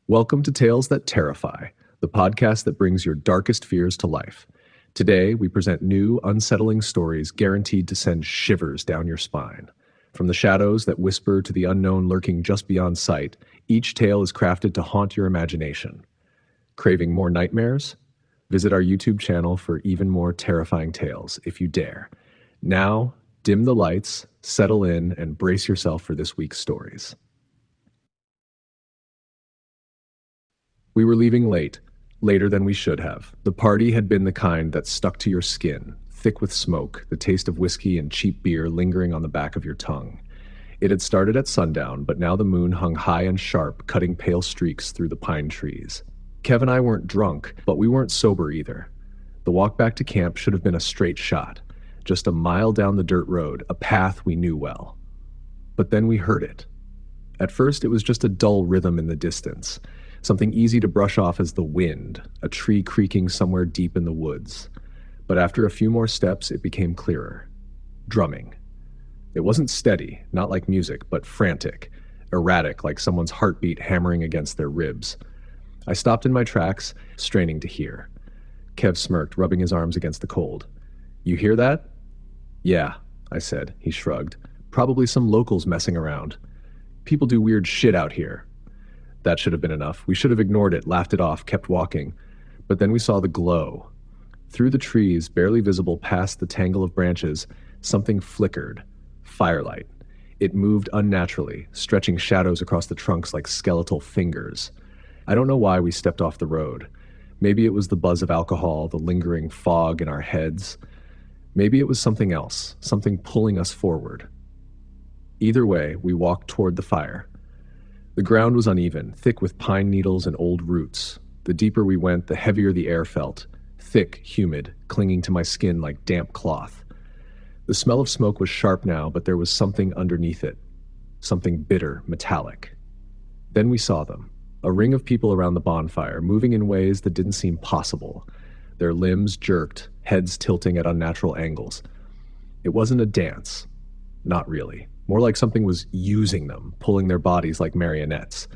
Welcome to Tales That Terrify, the podcast that brings your darkest fears to life. Today, we present new, unsettling stories guaranteed to send shivers down your spine. From the shadows that whisper to the unknown lurking just beyond sight, each tale is crafted to haunt your imagination. Craving more nightmares? Visit our YouTube channel for even more terrifying tales, if you dare. Now, dim the lights, settle in, and brace yourself for this week's stories. We were leaving late, later than we should have. The party had been the kind that stuck to your skin, thick with smoke, the taste of whiskey and cheap beer lingering on the back of your tongue. It had started at sundown, but now the moon hung high and sharp, cutting pale streaks through the pine trees. Kev and I weren't drunk, but we weren't sober either. The walk back to camp should have been a straight shot, just a mile down the dirt road, a path we knew well. But then we heard it. At first, it was just a dull rhythm in the distance, something easy to brush off as the wind, a tree creaking somewhere deep in the woods. But after a few more steps, it became clearer. Drumming. It wasn't steady, not like music, but frantic, erratic, like someone's heartbeat hammering against their ribs. I stopped in my tracks, straining to hear. Kev smirked, rubbing his arms against the cold. "You hear that?" "Yeah," I said. He shrugged. "Probably some locals messing around. People do weird shit out here." That should have been enough. We should have ignored it, laughed it off, kept walking. But then we saw the glow. Through the trees, barely visible past the tangle of branches, something flickered. Firelight. It moved unnaturally, stretching shadows across the trunks like skeletal fingers. I don't know why we stepped off the road. Maybe it was the buzz of alcohol, the lingering fog in our heads. Maybe it was something else, something pulling us forward. Either way, we walked toward the fire. The ground was uneven, thick with pine needles and old roots. The deeper we went, the heavier the air felt, thick, humid, clinging to my skin like damp cloth. The smell of smoke was sharp now, but there was something underneath it, something bitter, metallic. Then we saw them, a ring of people around the bonfire, moving in ways that didn't seem possible. Their limbs jerked, heads tilting at unnatural angles. It wasn't a dance. Not really. More like something was using them, pulling their bodies like marionettes.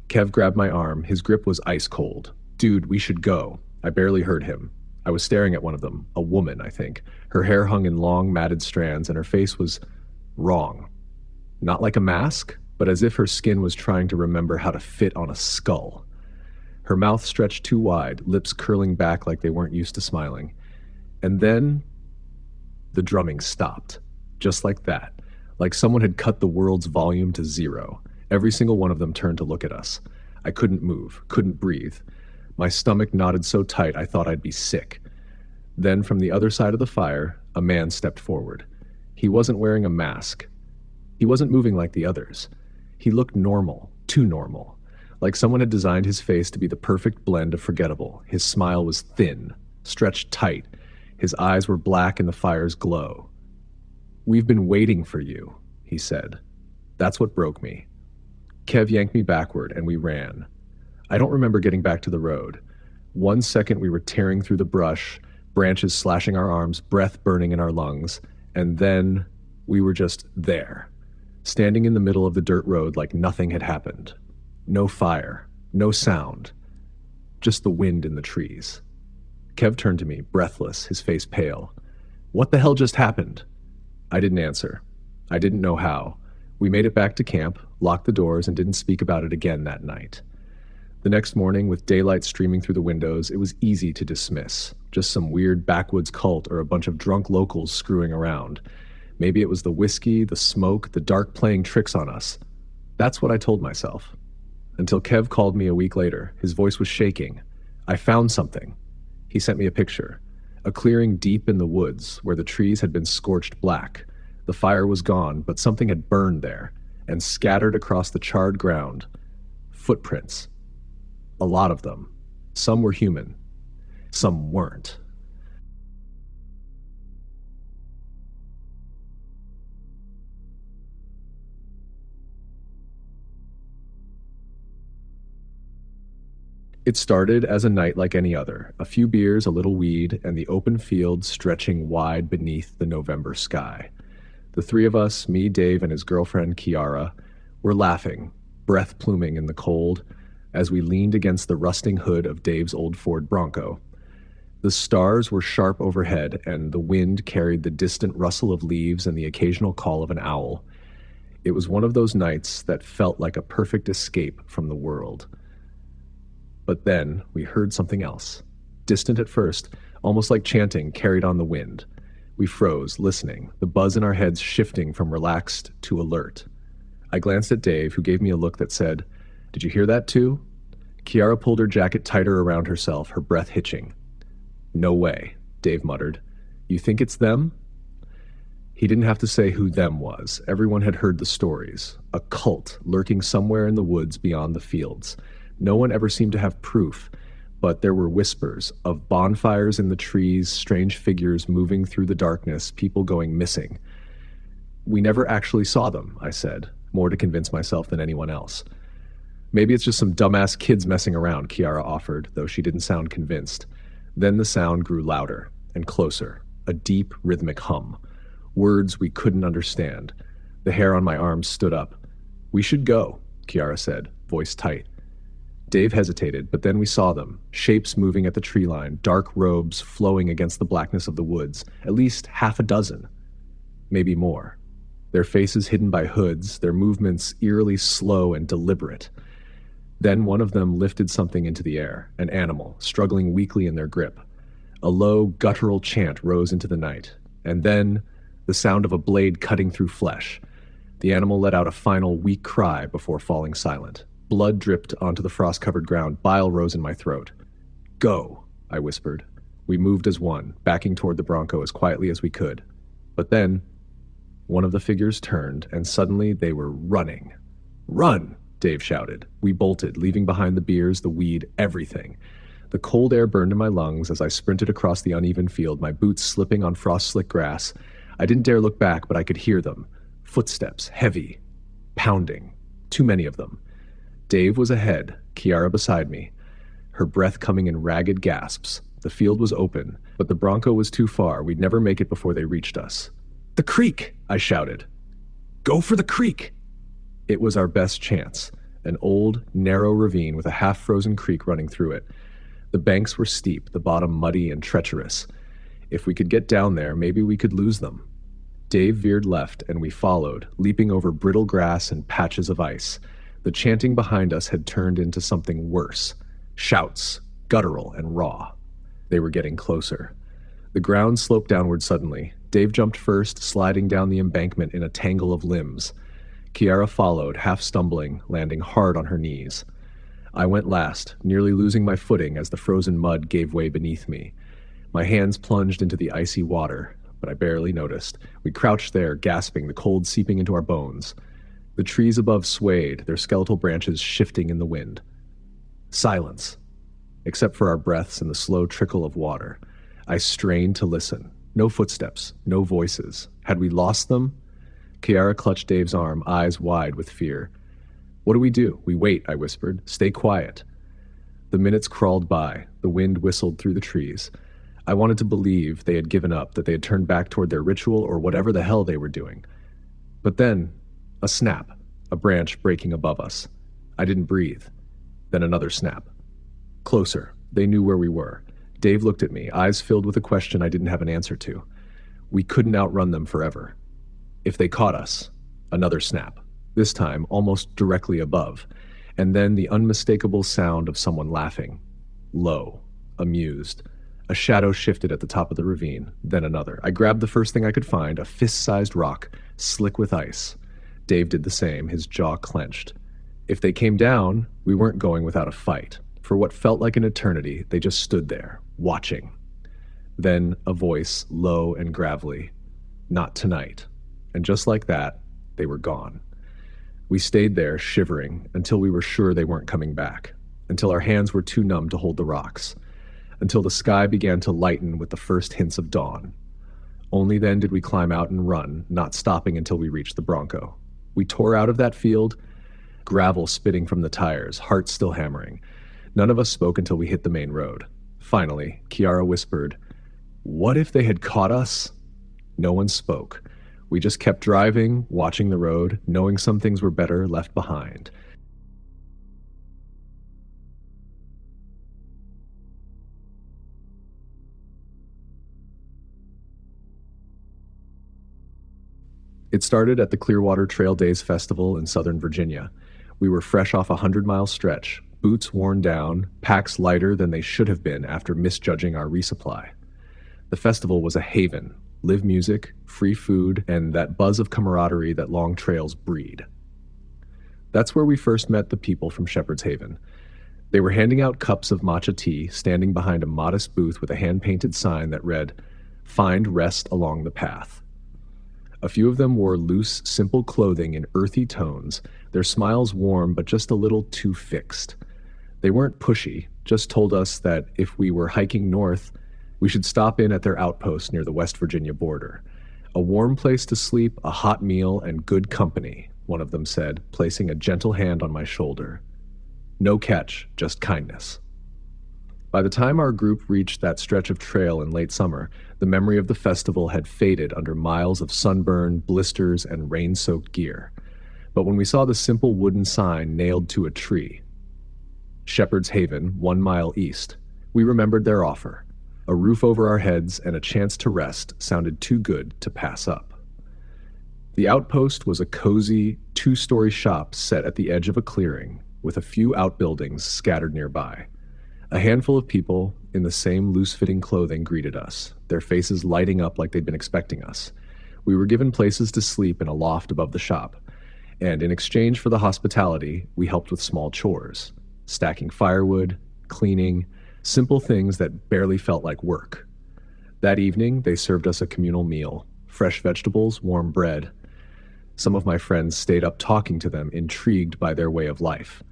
Kev grabbed my arm. His grip was ice cold. "Dude, we should go." I barely heard him. I was staring at one of them, a woman, I think. Her hair hung in long, matted strands, and her face was wrong. Not like a mask, but as if her skin was trying to remember how to fit on a skull. Her mouth stretched too wide, lips curling back like they weren't used to smiling. And then the drumming stopped, just like that. Like someone had cut the world's volume to zero. Every single one of them turned to look at us. I couldn't move, couldn't breathe. My stomach knotted so tight I thought I'd be sick. Then from the other side of the fire, a man stepped forward. He wasn't wearing a mask. He wasn't moving like the others. He looked normal, too normal. Like someone had designed his face to be the perfect blend of forgettable. His smile was thin, stretched tight. His eyes were black in the fire's glow. "We've been waiting for you," he said. That's what broke me. Kev yanked me backward, and we ran. I don't remember getting back to the road. 1 second we were tearing through the brush, branches slashing our arms, breath burning in our lungs, and then we were just there, standing in the middle of the dirt road like nothing had happened. No fire, no sound, just the wind in the trees. Kev turned to me, breathless, his face pale. "What the hell just happened?" I didn't answer. I didn't know how. We made it back to camp, locked the doors, and didn't speak about it again that night. The next morning, with daylight streaming through the windows, it was easy to dismiss. Just some weird backwoods cult or a bunch of drunk locals screwing around. Maybe it was the whiskey, the smoke, the dark playing tricks on us. That's what I told myself. Until Kev called me a week later. His voice was shaking. "I found something." He sent me a picture. A clearing deep in the woods where the trees had been scorched black. The fire was gone, but something had burned there, and scattered across the charred ground. Footprints. A lot of them. Some were human. Some weren't. It started as a night like any other, a few beers, a little weed, and the open field stretching wide beneath the November sky. The three of us, me, Dave, and his girlfriend, Kiara, were laughing, breath pluming in the cold, as we leaned against the rusting hood of Dave's old Ford Bronco. The stars were sharp overhead, and the wind carried the distant rustle of leaves and the occasional call of an owl. It was one of those nights that felt like a perfect escape from the world. But then we heard something else. Distant at first, almost like chanting carried on the wind. We froze, listening, the buzz in our heads shifting from relaxed to alert. I glanced at Dave, who gave me a look that said, "Did you hear that too?" Kiara pulled her jacket tighter around herself, her breath hitching. "No way," Dave muttered. "You think it's them?" He didn't have to say who them was. Everyone had heard the stories. A cult lurking somewhere in the woods beyond the fields. No one ever seemed to have proof, but there were whispers of bonfires in the trees, strange figures moving through the darkness, people going missing. "We never actually saw them," I said, more to convince myself than anyone else. "Maybe it's just some dumbass kids messing around," Kiara offered, though she didn't sound convinced. Then the sound grew louder and closer, a deep, rhythmic hum. Words we couldn't understand. The hair on my arms stood up. "We should go," Kiara said, voice tight. Dave hesitated, but then we saw them, shapes moving at the tree line, dark robes flowing against the blackness of the woods, at least half a dozen. Maybe more. Their faces hidden by hoods, their movements eerily slow and deliberate. Then one of them lifted something into the air, an animal, struggling weakly in their grip. A low, guttural chant rose into the night, and then the sound of a blade cutting through flesh. The animal let out a final weak cry before falling silent. Blood dripped onto the frost-covered ground. Bile rose in my throat. "Go," I whispered. We moved as one, backing toward the Bronco as quietly as we could. But then, one of the figures turned, and suddenly they were running. "Run!" Dave shouted. We bolted, leaving behind the beers, the weed, everything. The cold air burned in my lungs as I sprinted across the uneven field, my boots slipping on frost-slick grass. I didn't dare look back, but I could hear them. Footsteps, heavy, pounding. Too many of them. Dave was ahead, Kiara beside me, her breath coming in ragged gasps. The field was open, but the Bronco was too far. We'd never make it before they reached us. "The creek!" I shouted. "Go for the creek!" It was our best chance. An old, narrow ravine with a half-frozen creek running through it. The banks were steep, the bottom muddy and treacherous. If we could get down there, maybe we could lose them. Dave veered left, and we followed, leaping over brittle grass and patches of ice. The chanting behind us had turned into something worse. Shouts, guttural and raw. They were getting closer. The ground sloped downward suddenly. Dave jumped first, sliding down the embankment in a tangle of limbs. Kiara followed, half stumbling, landing hard on her knees. I went last, nearly losing my footing as the frozen mud gave way beneath me. My hands plunged into the icy water, but I barely noticed. We crouched there, gasping, the cold seeping into our bones. The trees above swayed, their skeletal branches shifting in the wind. Silence, except for our breaths and the slow trickle of water. I strained to listen. No footsteps, no voices. Had we lost them? Kiara clutched Dave's arm, eyes wide with fear. "What do we do?" "We wait," I whispered. "Stay quiet." The minutes crawled by. The wind whistled through the trees. I wanted to believe they had given up, that they had turned back toward their ritual or whatever the hell they were doing. But then, a snap, a branch breaking above us. I didn't breathe. Then another snap. Closer. They knew where we were. Dave looked at me, eyes filled with a question I didn't have an answer to. We couldn't outrun them forever. If they caught us, another snap. This time, almost directly above. And then the unmistakable sound of someone laughing. Low, amused. A shadow shifted at the top of the ravine, then another. I grabbed the first thing I could find, a fist-sized rock, slick with ice. Dave did the same, his jaw clenched. If they came down, we weren't going without a fight. For what felt like an eternity, they just stood there, watching. Then a voice, low and gravelly. "Not tonight." And just like that, they were gone. We stayed there, shivering, until we were sure they weren't coming back. Until our hands were too numb to hold the rocks. Until the sky began to lighten with the first hints of dawn. Only then did we climb out and run, not stopping until we reached the Bronco. We tore out of that field, gravel spitting from the tires, hearts still hammering. None of us spoke until we hit the main road. Finally, Kiara whispered, "What if they had caught us?" No one spoke. We just kept driving, watching the road, knowing some things were better left behind. It started at the Clearwater Trail Days Festival in Southern Virginia. We were fresh off a 100-mile stretch, boots worn down, packs lighter than they should have been after misjudging our resupply. The festival was a haven, live music, free food, and that buzz of camaraderie that long trails breed. That's where we first met the people from Shepherd's Haven. They were handing out cups of matcha tea, standing behind a modest booth with a hand-painted sign that read, "Find rest along the path." A few of them wore loose, simple clothing in earthy tones, their smiles warm but just a little too fixed. They weren't pushy, just told us that if we were hiking north, we should stop in at their outpost near the West Virginia border. A warm place to sleep, a hot meal, and good company, one of them said, placing a gentle hand on my shoulder. No catch, just kindness. By the time our group reached that stretch of trail in late summer, the memory of the festival had faded under miles of sunburn, blisters, and rain-soaked gear. But when we saw the simple wooden sign nailed to a tree, Shepherd's Haven, 1 mile east, we remembered their offer. A roof over our heads and a chance to rest sounded too good to pass up. The outpost was a cozy, 2-story shop set at the edge of a clearing, with a few outbuildings scattered nearby. A handful of people in the same loose-fitting clothing greeted us, their faces lighting up like they'd been expecting us. We were given places to sleep in a loft above the shop, and in exchange for the hospitality, we helped with small chores, stacking firewood, cleaning, simple things that barely felt like work. That evening, they served us a communal meal, fresh vegetables, warm bread. Some of my friends stayed up talking to them, intrigued by their way of life.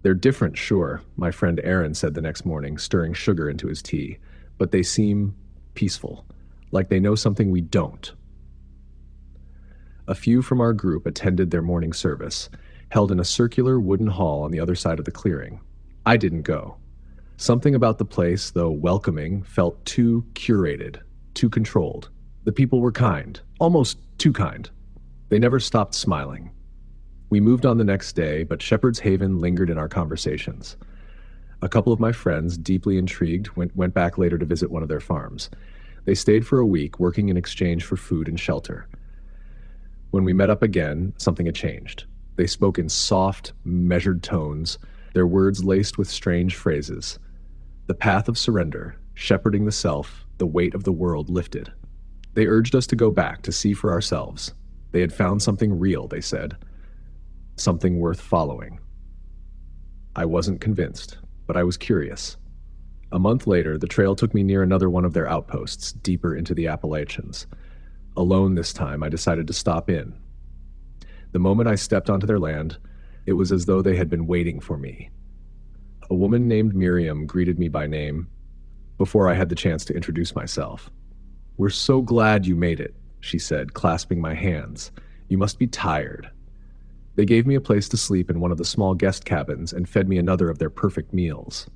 "They're different, sure," my friend Aaron said the next morning, stirring sugar into his tea, "but they seem peaceful, like they know something we don't." A few from our group attended their morning service, held in a circular wooden hall on the other side of the clearing. I didn't go. Something about the place, though welcoming, felt too curated, too controlled. The people were kind, almost too kind. They never stopped smiling. We moved on the next day, but Shepherd's Haven lingered in our conversations. A couple of my friends, deeply intrigued, went back later to visit one of their farms. They stayed for a week, working in exchange for food and shelter. When we met up again, something had changed. They spoke in soft, measured tones, their words laced with strange phrases. The path of surrender, shepherding the self, the weight of the world lifted. They urged us to go back, to see for ourselves. They had found something real, they said. Something worth following. I wasn't convinced, but I was curious. A month later, the trail took me near another one of their outposts, deeper into the Appalachians. Alone this time, I decided to stop in. The moment I stepped onto their land, it was as though they had been waiting for me. A woman named Miriam greeted me by name before I had the chance to introduce myself. "We're so glad you made it," she said, clasping my hands. "You must be tired." They gave me a place to sleep in one of the small guest cabins and fed me another of their perfect meals.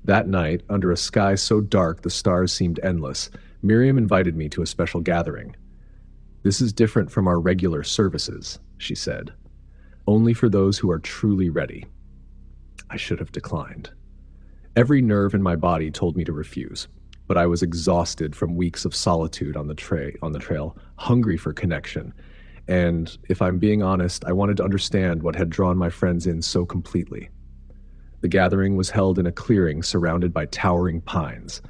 That night, under a sky so dark the stars seemed endless, Miriam invited me to a special gathering. "This is different from our regular services," she said. "Only for those who are truly ready." I should have declined. Every nerve in my body told me to refuse, but I was exhausted from weeks of solitude on the trail, hungry for connection. And if I'm being honest, I wanted to understand what had drawn my friends in so completely. The gathering was held in a clearing surrounded by towering pines.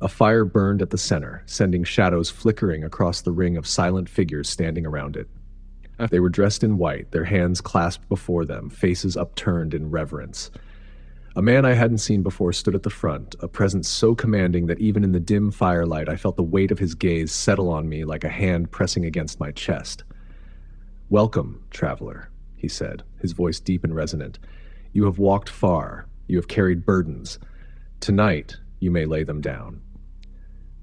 A fire burned at the center, sending shadows flickering across the ring of silent figures standing around it. They were dressed in white, their hands clasped before them, faces upturned in reverence. A man I hadn't seen before stood at the front, a presence so commanding that even in the dim firelight I felt the weight of his gaze settle on me like a hand pressing against my chest. "Welcome, traveler," he said, his voice deep and resonant. "You have walked far. You have carried burdens. Tonight, you may lay them down."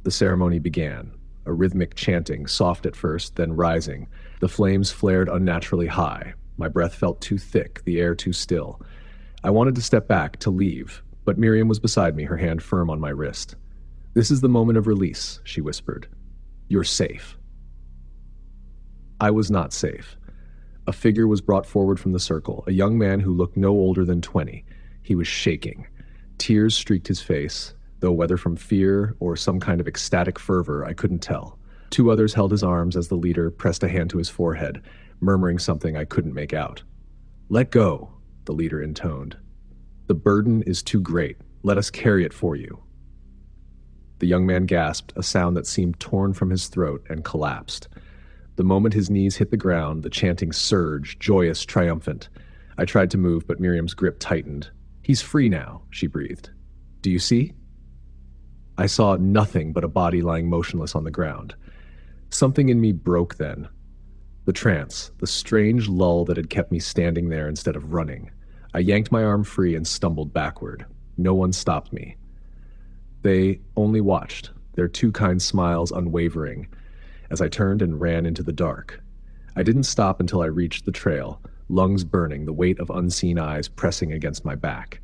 The ceremony began, a rhythmic chanting, soft at first, then rising. The flames flared unnaturally high. My breath felt too thick, the air too still. I wanted to step back, to leave, but Miriam was beside me, her hand firm on my wrist. "This is the moment of release," she whispered. "You're safe." I was not safe. A figure was brought forward from the circle, a young man who looked no older than 20. He was shaking. Tears streaked his face, though whether from fear or some kind of ecstatic fervor, I couldn't tell. Two others held his arms as the leader pressed a hand to his forehead, murmuring something I couldn't make out. "Let go," the leader intoned. "The burden is too great. Let us carry it for you." The young man gasped, a sound that seemed torn from his throat, and collapsed. The moment his knees hit the ground, the chanting surged, joyous, triumphant. I tried to move, but Miriam's grip tightened. "He's free now," she breathed. "Do you see?" I saw nothing but a body lying motionless on the ground. Something in me broke then. The trance, the strange lull that had kept me standing there instead of running. I yanked my arm free and stumbled backward. No one stopped me. They only watched, their two kind smiles unwavering, as I turned and ran into the dark. I didn't stop until I reached the trail, lungs burning, the weight of unseen eyes pressing against my back.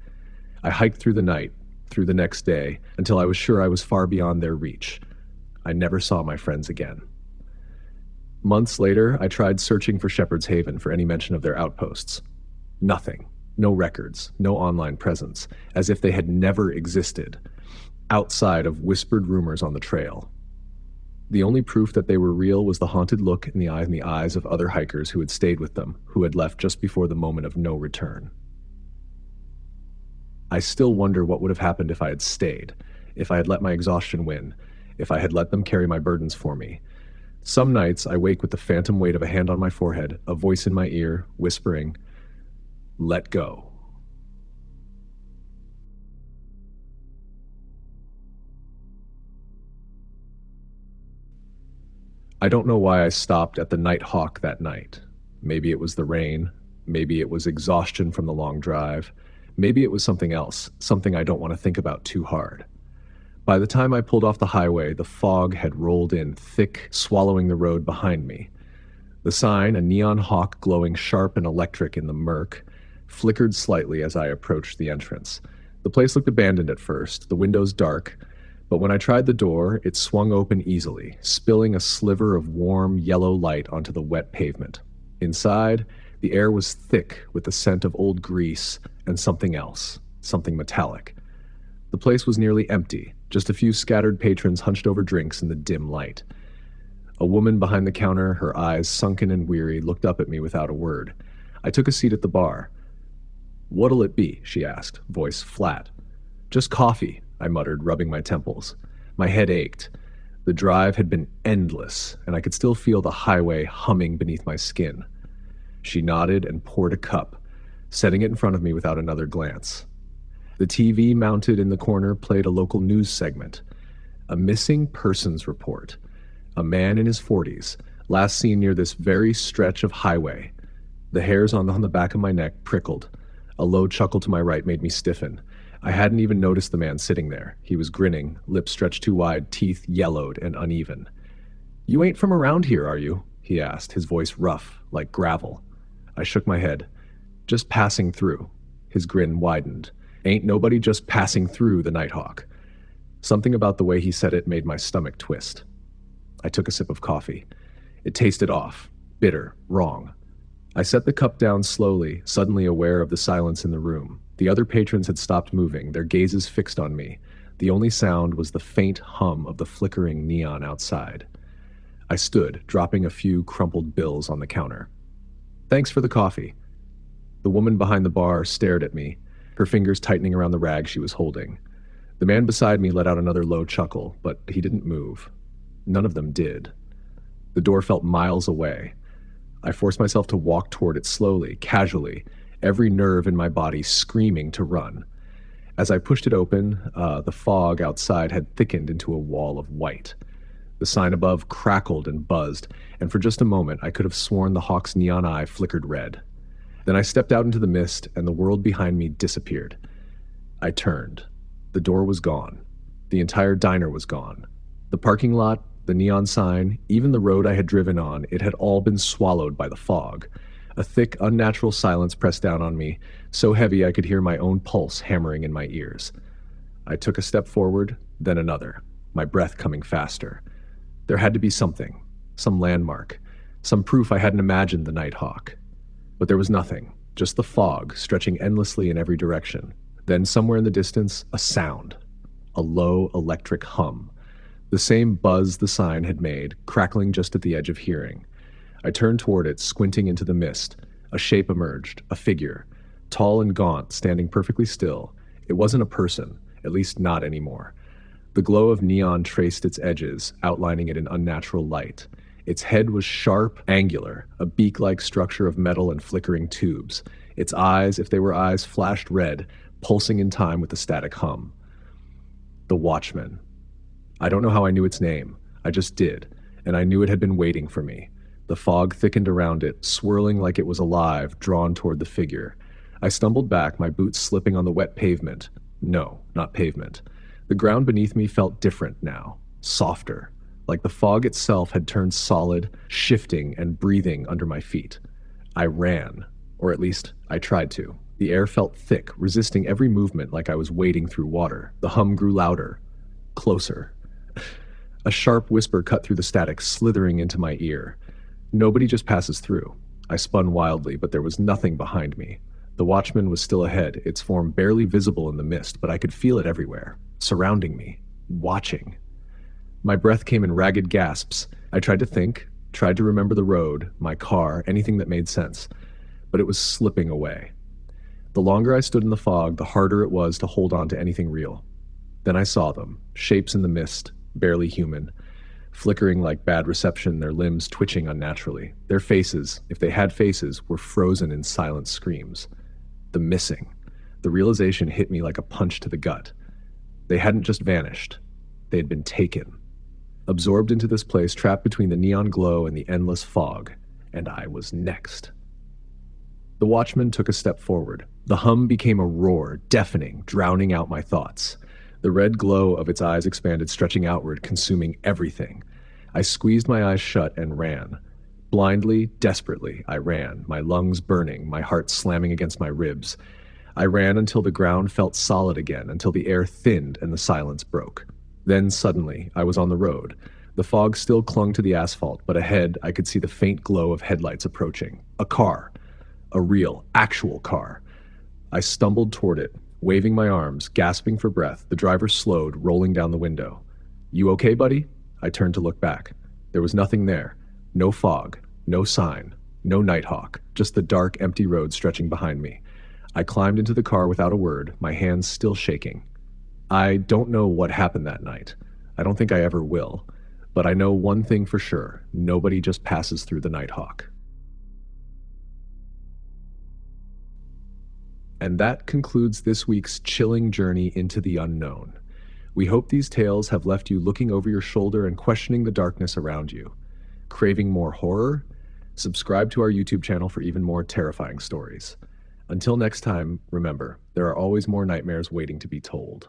I hiked through the night, through the next day, until I was sure I was far beyond their reach. I never saw my friends again. Months later, I tried searching for Shepherd's Haven for any mention of their outposts. Nothing. No records, no online presence, as if they had never existed, outside of whispered rumors on the trail. The only proof that they were real was the haunted look in the eyes of other hikers who had stayed with them, who had left just before the moment of no return. I still wonder what would have happened if I had stayed, if I had let my exhaustion win, if I had let them carry my burdens for me. Some nights I wake with the phantom weight of a hand on my forehead, a voice in my ear, whispering, "Let go." I don't know why I stopped at the Night Hawk that night. Maybe it was the rain. Maybe it was exhaustion from the long drive. Maybe it was something else, something I don't want to think about too hard. By the time I pulled off the highway, the fog had rolled in thick, swallowing the road behind me. The sign, a neon hawk glowing sharp and electric in the murk, flickered slightly as I approached the entrance. The place looked abandoned at first, the windows dark, but when I tried the door, it swung open easily, spilling a sliver of warm, yellow light onto the wet pavement. Inside, the air was thick with the scent of old grease and something else, something metallic. The place was nearly empty, just a few scattered patrons hunched over drinks in the dim light. A woman behind the counter, her eyes sunken and weary, looked up at me without a word. I took a seat at the bar. "What'll it be?" she asked, voice flat. "Just coffee," I muttered, rubbing my temples. My head ached. The drive had been endless, and I could still feel the highway humming beneath my skin. She nodded and poured a cup, setting it in front of me without another glance. The TV mounted in the corner played a local news segment. A missing persons report. A man in his 40s, last seen near this very stretch of highway. The hairs on the back of my neck prickled. A low chuckle to my right made me stiffen. I hadn't even noticed the man sitting there. He was grinning, lips stretched too wide, teeth yellowed and uneven. "You ain't from around here, are you?" he asked, his voice rough, like gravel. I shook my head. "Just passing through." His grin widened. "Ain't nobody just passing through the Nighthawk." Something about the way he said it made my stomach twist. I took a sip of coffee. It tasted off, bitter, wrong. I set the cup down slowly, suddenly aware of the silence in the room. The other patrons had stopped moving, their gazes fixed on me. The only sound was the faint hum of the flickering neon outside. I stood, dropping a few crumpled bills on the counter. "Thanks for the coffee." The woman behind the bar stared at me, her fingers tightening around the rag she was holding. The man beside me let out another low chuckle, but he didn't move. None of them did. The door felt miles away. I forced myself to walk toward it slowly, casually, every nerve in my body screaming to run. As I pushed it open, the fog outside had thickened into a wall of white. The sign above crackled and buzzed, and for just a moment I could have sworn the hawk's neon eye flickered red. Then I stepped out into the mist, and the world behind me disappeared. I turned. The door was gone. The entire diner was gone. The parking lot, the neon sign, even the road I had driven on, it had all been swallowed by the fog. A thick, unnatural silence pressed down on me, so heavy I could hear my own pulse hammering in my ears. I took a step forward, then another, my breath coming faster. There had to be something, some landmark, some proof I hadn't imagined the Nighthawk. But there was nothing, just the fog stretching endlessly in every direction. Then somewhere in the distance, a sound, a low electric hum. The same buzz the sign had made, crackling just at the edge of hearing. I turned toward it, squinting into the mist. A shape emerged, a figure, tall and gaunt, standing perfectly still. It wasn't a person, at least not anymore. The glow of neon traced its edges, outlining it in unnatural light. Its head was sharp, angular, a beak-like structure of metal and flickering tubes. Its eyes, if they were eyes, flashed red, pulsing in time with the static hum. The Watchman. I don't know how I knew its name. I just did, and I knew it had been waiting for me. The fog thickened around it, swirling like it was alive, drawn toward the figure. I stumbled back, my boots slipping on the wet pavement. No, not pavement. The ground beneath me felt different now, softer, like the fog itself had turned solid, shifting and breathing under my feet. I ran, or at least I tried to. The air felt thick, resisting every movement like I was wading through water. The hum grew louder, closer. A sharp whisper cut through the static, slithering into my ear. Nobody just passes through. I spun wildly, but there was nothing behind me. The Watchman was still ahead, its form barely visible in the mist, but I could feel it everywhere, surrounding me, watching. My breath came in ragged gasps. I tried to think, tried to remember the road, my car, anything that made sense, but it was slipping away. The longer I stood in the fog, the harder it was to hold on to anything real. Then I saw them, shapes in the mist, barely human, flickering like bad reception, their limbs twitching unnaturally. Their faces, if they had faces, were frozen in silent screams. The missing. The realization hit me like a punch to the gut. They hadn't just vanished. They had been taken. Absorbed into this place, trapped between the neon glow and the endless fog. And I was next. The Watchman took a step forward. The hum became a roar, deafening, drowning out my thoughts. The red glow of its eyes expanded, stretching outward, consuming everything. I squeezed my eyes shut and ran. Blindly, desperately, I ran, my lungs burning, my heart slamming against my ribs. I ran until the ground felt solid again, until the air thinned and the silence broke. Then suddenly, I was on the road. The fog still clung to the asphalt, but ahead I could see the faint glow of headlights approaching. A car. A real, actual car. I stumbled toward it, waving my arms, gasping for breath. The driver slowed, rolling down the window. "You okay, buddy?" I turned to look back. There was nothing there. No fog, no sign, no Nighthawk, just the dark, empty road stretching behind me. I climbed into the car without a word, my hands still shaking. I don't know what happened that night. I don't think I ever will. But I know one thing for sure. Nobody just passes through the Nighthawk. And that concludes this week's chilling journey into the unknown. We hope these tales have left you looking over your shoulder and questioning the darkness around you. Craving more horror? Subscribe to our YouTube channel for even more terrifying stories. Until next time, remember, there are always more nightmares waiting to be told.